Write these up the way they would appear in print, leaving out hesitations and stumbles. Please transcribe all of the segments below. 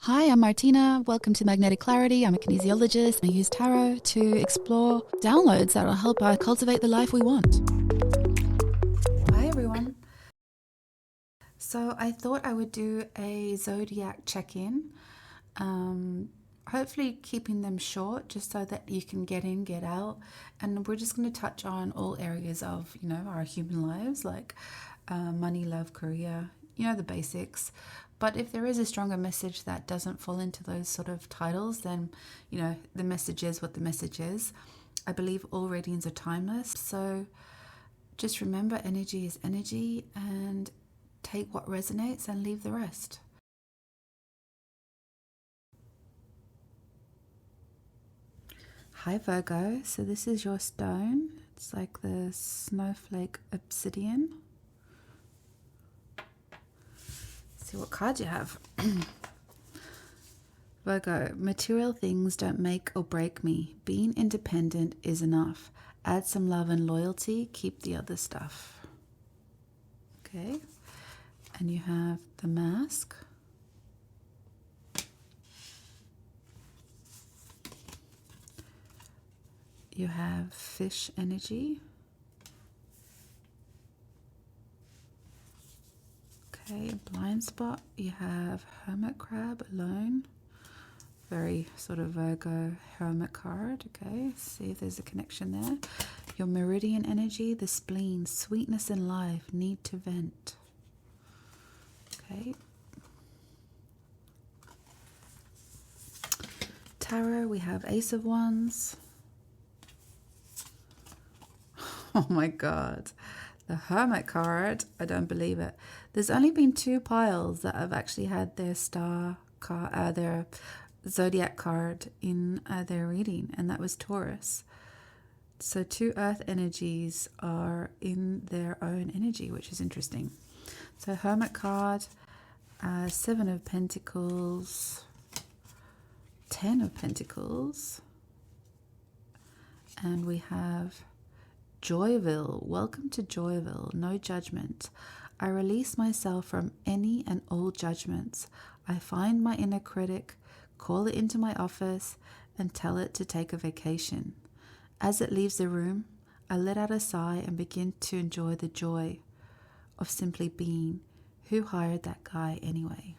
Hi, I'm Martina. Welcome to Magnetic Clarity. I'm a kinesiologist. I use tarot to explore downloads that will help us cultivate the life we want. Hi, everyone. So I thought I would do a zodiac check-in. Hopefully keeping them short just so that you can get in, get out. And we're just going to touch on all areas of, our human lives, like money, love, career, the basics. But if there is a stronger message that doesn't fall into those sort of titles, then, the message is what the message is. I believe all readings are timeless. So just remember, energy is energy, and take what resonates and leave the rest. Hi Virgo, so this is your stone. It's like the snowflake obsidian. Let's see what card you have. Virgo, material things don't make or break me. Being independent is enough. Add some love and loyalty, keep the other stuff. Okay, and you have the mask. You have fish energy. Okay, blind spot. You have hermit crab alone. Very sort of Virgo hermit card. Okay, see if there's a connection there. Your meridian energy, the spleen, sweetness in life, need to vent. Okay. Tarot, we have Ace of Wands. Oh my God. The Hermit card, I don't believe it. There's only been 2 piles that have actually had their star card, their zodiac card in their reading, and that was Taurus. So 2 earth energies are in their own energy, which is interesting. So Hermit card, 7 of Pentacles, 10 of Pentacles, and we have Joyville. Welcome to Joyville. No judgment. I release myself from any and all judgments. I find my inner critic, call it into my office, and tell it to take a vacation. As it leaves the room, I let out a sigh and begin to enjoy the joy of simply being. Who hired that guy anyway?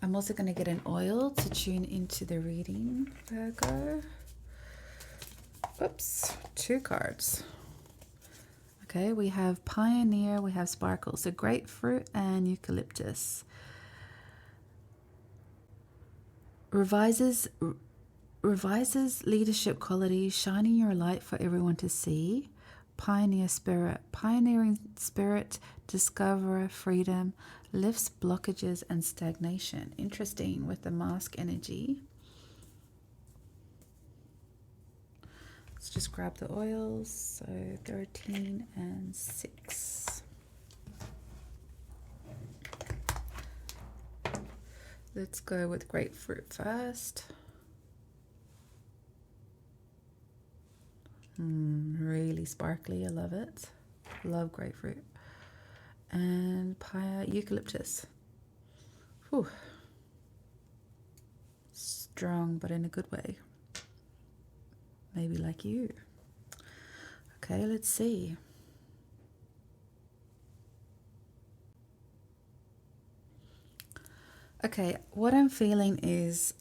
I'm also going to get an oil to tune into the reading, Virgo. Oops, 2 cards. Okay, we have Pioneer, we have Sparkle. So grapefruit and eucalyptus. Revises leadership qualities, shining your light for everyone to see. Pioneer spirit, pioneering spirit, discover freedom, lifts blockages and stagnation. Interesting with the mask energy. Let's just grab the oils. So 13 and 6. Let's go with grapefruit first. Really sparkly. I love it. Love grapefruit. And eucalyptus. Whew. Strong, but in a good way. Maybe like you. Okay, let's see. Okay, what I'm feeling is...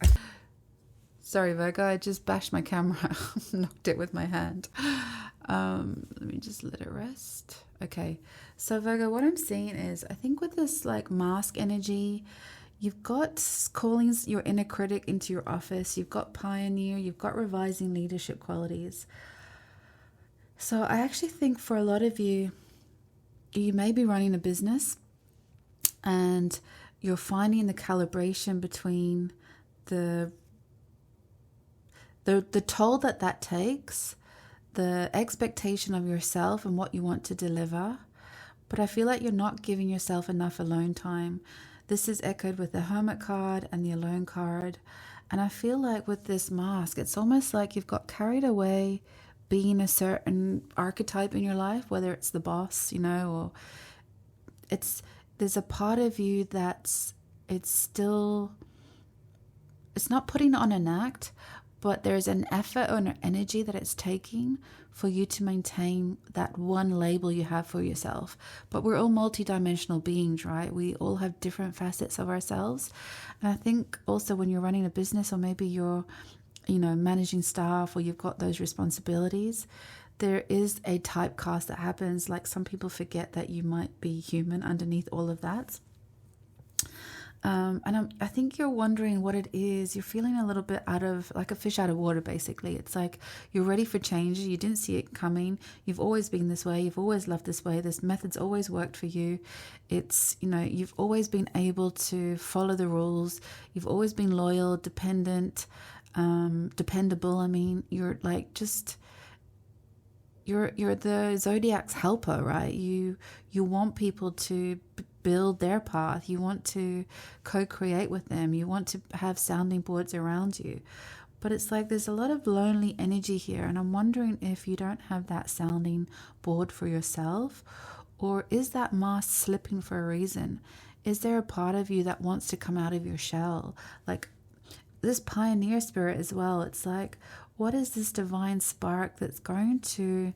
Sorry, Virgo, I just bashed my camera. Knocked it with my hand. Let me just let it rest. Okay, so Virgo, what I'm seeing is, I think with this like mask energy, you've got calling your inner critic into your office. You've got pioneer. You've got revising leadership qualities. So I actually think for a lot of you, you may be running a business and you're finding the calibration between the toll that takes, the expectation of yourself and what you want to deliver. But I feel like you're not giving yourself enough alone time. This is echoed with the Hermit card and the Alone card. And I feel like with this mask, it's almost like you've got carried away being a certain archetype in your life, whether it's the boss, you know, or there's a part of you that's, it's not putting on an act, but there's an effort or an energy that it's taking for you to maintain that one label you have for yourself. But we're all multidimensional beings, right? We all have different facets of ourselves. And I think also when you're running a business, or maybe you're, you know, managing staff, or you've got those responsibilities, there is a typecast that happens. Like, some people forget that you might be human underneath all of that. I think you're wondering what it is. You're feeling a little bit out of, like a fish out of water, basically. It's like you're ready for change. You didn't see it coming. You've always been this way. You've always loved this way. This method's always worked for you. It's, you know, you've always been able to follow the rules. You've always been loyal, dependable. I mean, you're like just... You're the zodiac's helper, right? You want people to build their path. You want to co-create with them. You want to have sounding boards around you. But it's like there's a lot of lonely energy here, and I'm wondering if you don't have that sounding board for yourself, or is that mask slipping for a reason? Is there a part of you that wants to come out of your shell? Like this pioneer spirit as well. It's like, what is this divine spark that's going to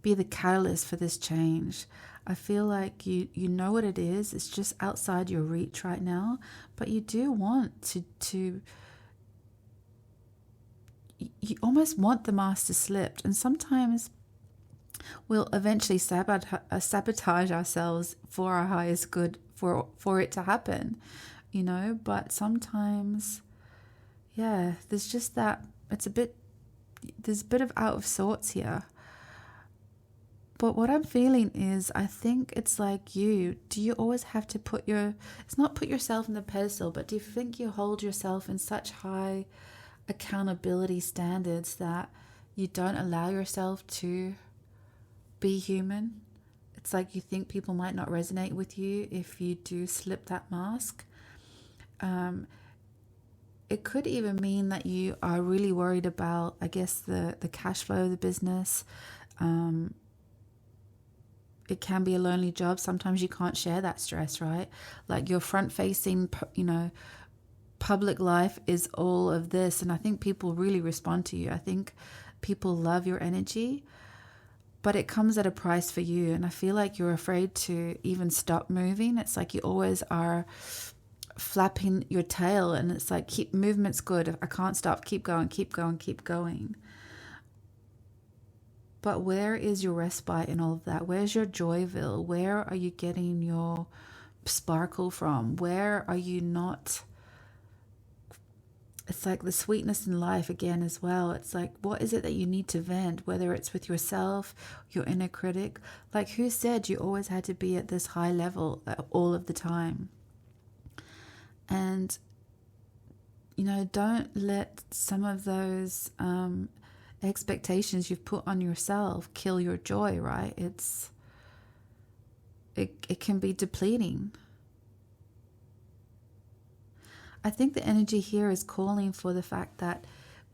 be the catalyst for this change? I feel like you know what it is. It's just outside your reach right now, but you do want to you almost want the mask to slip. And sometimes we'll eventually sabotage ourselves for our highest good, for it to happen, you know. But sometimes, yeah, there's just that, there's a bit of out of sorts here. But what I'm feeling is, I think it's like do you always have to it's not put yourself in the pedestal, but do you think you hold yourself in such high accountability standards that you don't allow yourself to be human? It's like you think people might not resonate with you if you do slip that mask. It could even mean that you are really worried about, I guess, the cash flow of the business. It can be a lonely job. Sometimes you can't share that stress, right? Like your front-facing, you know, public life is all of this. And I think people really respond to you. I think people love your energy, but it comes at a price for you. And I feel like you're afraid to even stop moving. It's like you always are flapping your tail, and it's like, movement's good. I can't stop. Keep going, keep going, keep going. But where is your respite in all of that? Where's your Joyville? Where are you getting your sparkle from? Where are you not? It's like the sweetness in life again as well. It's like, what is it that you need to vent? Whether it's with yourself, your inner critic. Like, who said you always had to be at this high level all of the time? And, you know, don't let some of those expectations you've put on yourself kill your joy, right? It can be depleting. I think the energy here is calling for the fact that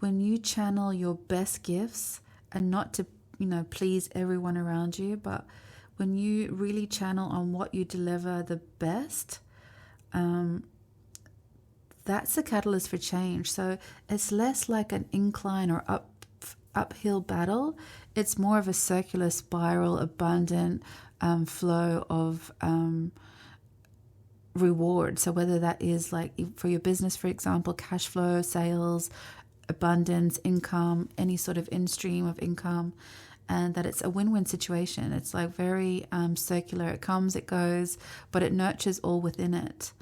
when you channel your best gifts, and not to, you know, please everyone around you, but when you really channel on what you deliver the best, that's the catalyst for change. So it's less like an incline or uphill battle. It's more of a circular spiral, abundant flow of reward. So whether that is like for your business, for example, cash flow, sales, abundance, income, any sort of in-stream of income, and that it's a win-win situation. It's like very circular. It comes, it goes, but it nurtures all within it.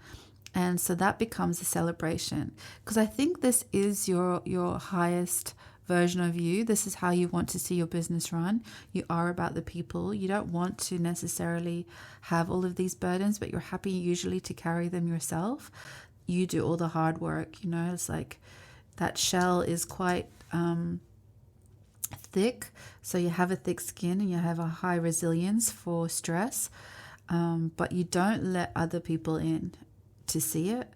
And so that becomes a celebration, because I think this is your highest version of you. This is how you want to see your business run. You are about the people. You don't want to necessarily have all of these burdens, but you're happy usually to carry them yourself. You do all the hard work, you know. It's like that shell is quite thick, so you have a thick skin and you have a high resilience for stress, but you don't let other people in to see it,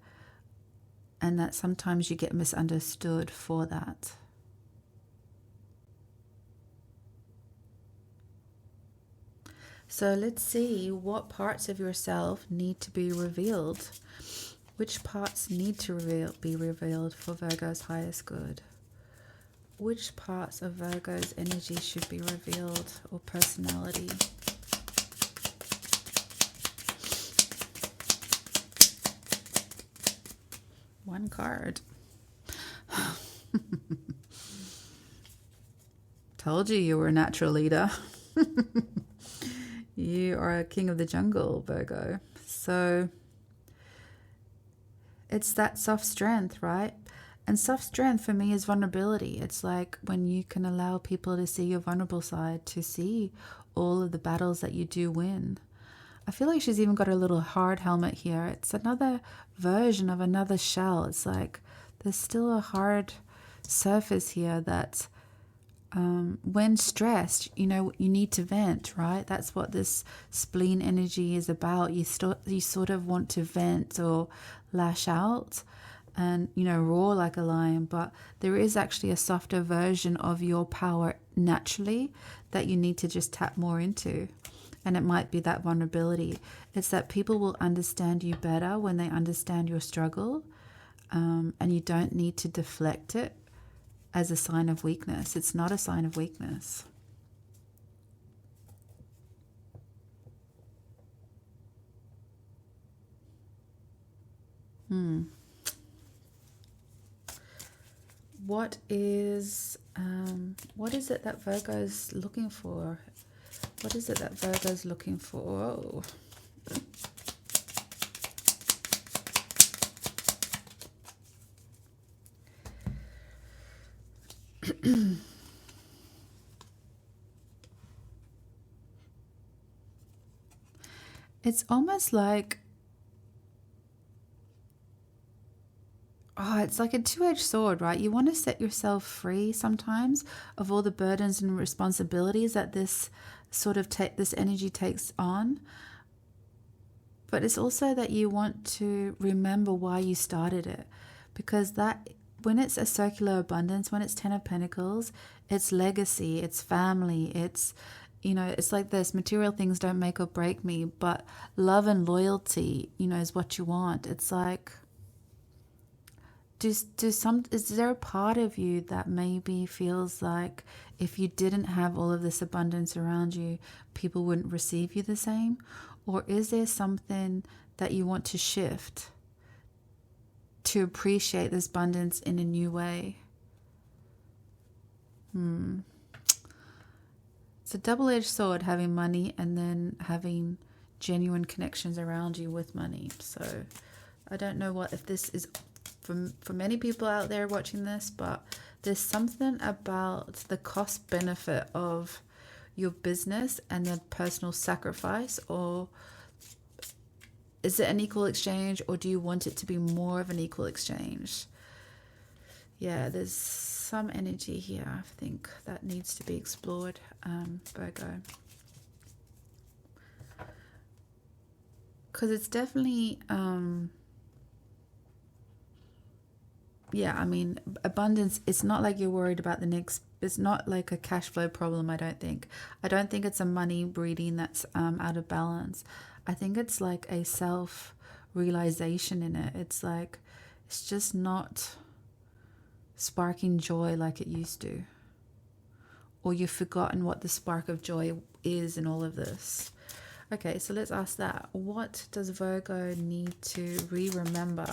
and that sometimes you get misunderstood for that. So let's see what parts of yourself need to be revealed. Which parts need to be revealed for Virgo's highest good? Which parts of Virgo's energy should be revealed, or personality? One card. Told you were a natural leader. You are a king of the jungle, Virgo. So it's that soft strength, right? And soft strength for me is vulnerability. It's like when you can allow people to see your vulnerable side, to see all of the battles that you do win. I feel like she's even got a little hard helmet here. It's another version of another shell. It's like there's still a hard surface here that when stressed, you need to vent, right? That's what this spleen energy is about. You sort of want to vent or lash out and, roar like a lion. But there is actually a softer version of your power naturally that you need to just tap more into. And it might be that vulnerability. It's that people will understand you better when they understand your struggle. And you don't need to deflect it as a sign of weakness. It's not a sign of weakness. What is it that Virgo's looking for? What is it that Virgo's looking for? It's almost like, it's like a two-edged sword, right? You want to set yourself free sometimes of all the burdens and responsibilities that this sort of this energy takes on. But it's also that you want to remember why you started it. Because when it's a circular abundance, when it's 10 of Pentacles, it's legacy, it's family, it's, it's like this, material things don't make or break me, but love and loyalty, is what you want. It's like, is there a part of you that maybe feels like if you didn't have all of this abundance around you, people wouldn't receive you the same? Or is there something that you want to shift to appreciate this abundance in a new way? It's a double-edged sword, having money and then having genuine connections around you with money. So I don't know if this is for many people out there watching this, but there's something about the cost benefit of your business and the personal sacrifice. Or is it an equal exchange, or do you want it to be more of an equal exchange? Yeah, there's some energy here, I think, that needs to be explored, Virgo. Because it's definitely, abundance, it's not like you're worried about the next, it's not like a cash flow problem, I don't think. I don't think it's a money breeding that's out of balance. I think it's like a self-realization in it. It's like, it's just not sparking joy like it used to. Or you've forgotten what the spark of joy is in all of this. Okay, so let's ask that. What does Virgo need to remember?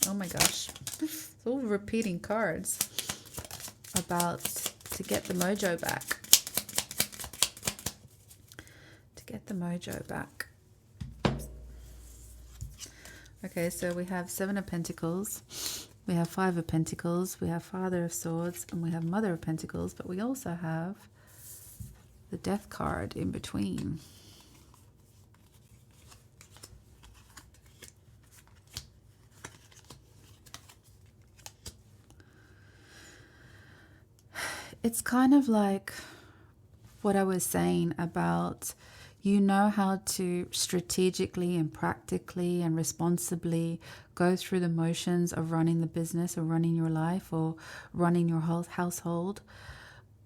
Oh my gosh, it's all repeating cards about to get the mojo back. To get the mojo back. Okay, so we have 7 of Pentacles, we have 5 of Pentacles, we have Father of Swords, and we have Mother of Pentacles, but we also have the Death card in between. It's kind of like what I was saying about, how to strategically and practically and responsibly go through the motions of running the business or running your life or running your whole household.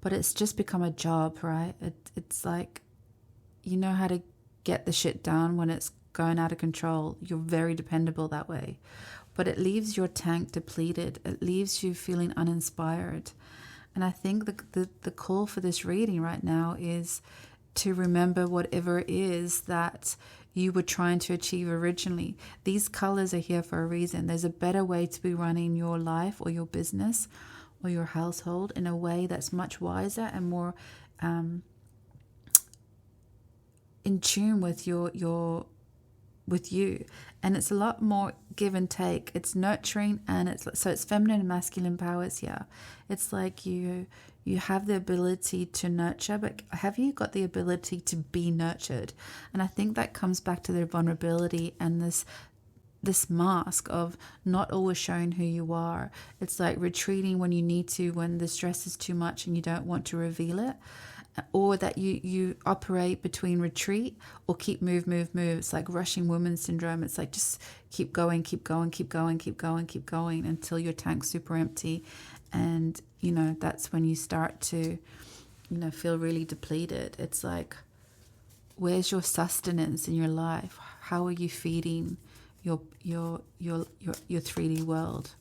But it's just become a job, right? It's like, how to get the shit done when it's going out of control. You're very dependable that way. But it leaves your tank depleted. It leaves you feeling uninspired. And I think the call for this reading right now is to remember whatever it is that you were trying to achieve originally. These colors are here for a reason. There's a better way to be running your life or your business or your household in a way that's much wiser and more in tune with with you. And it's a lot more give and take. It's nurturing, and it's feminine and masculine powers here. It's like you have the ability to nurture, but have you got the ability to be nurtured? And I think that comes back to their vulnerability and this mask of not always showing who you are. It's like retreating when you need to, when the stress is too much and you don't want to reveal it. Or that you operate between retreat or keep move. It's like rushing woman syndrome. It's like just keep going until your tank's super empty. And, that's when you start to, feel really depleted. It's like, where's your sustenance in your life? How are you feeding your 3D world?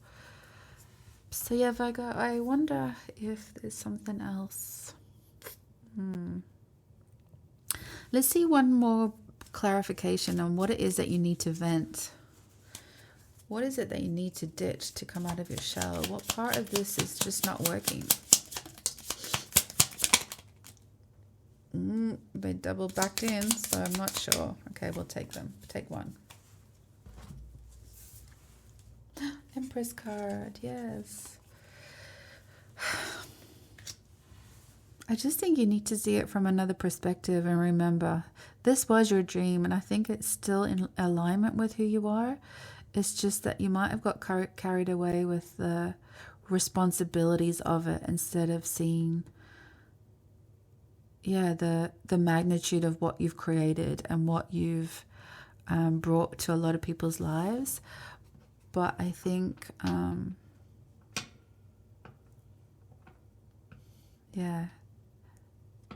So yeah, Virgo, I wonder if there's something else. Let's see one more clarification on what it is that you need to vent. What is it that you need to ditch to come out of your shell? What part of this is just not working? They double backed in, so I'm not sure. Okay, we'll take them. Take one. Empress card, yes. I just think you need to see it from another perspective and remember, this was your dream, and I think it's still in alignment with who you are. It's just that you might have got carried away with the responsibilities of it instead of seeing, the magnitude of what you've created and what you've brought to a lot of people's lives. But I think,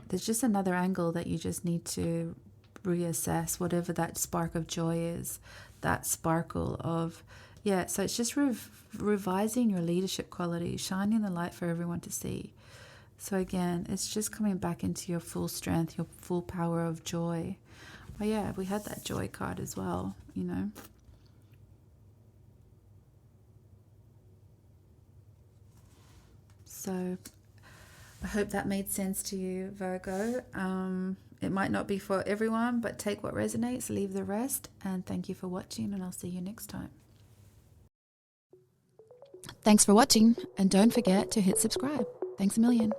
there's just another angle that you just need to reassess, whatever that spark of joy is, that sparkle of, so it's just revising your leadership qualities, shining the light for everyone to see. So again, it's just coming back into your full strength, your full power of joy. But yeah, we had that joy card as well, So I hope that made sense to you, Virgo. It might not be for everyone, but take what resonates, leave the rest. And thank you for watching, and I'll see you next time. Thanks for watching, and don't forget to hit subscribe. Thanks a million.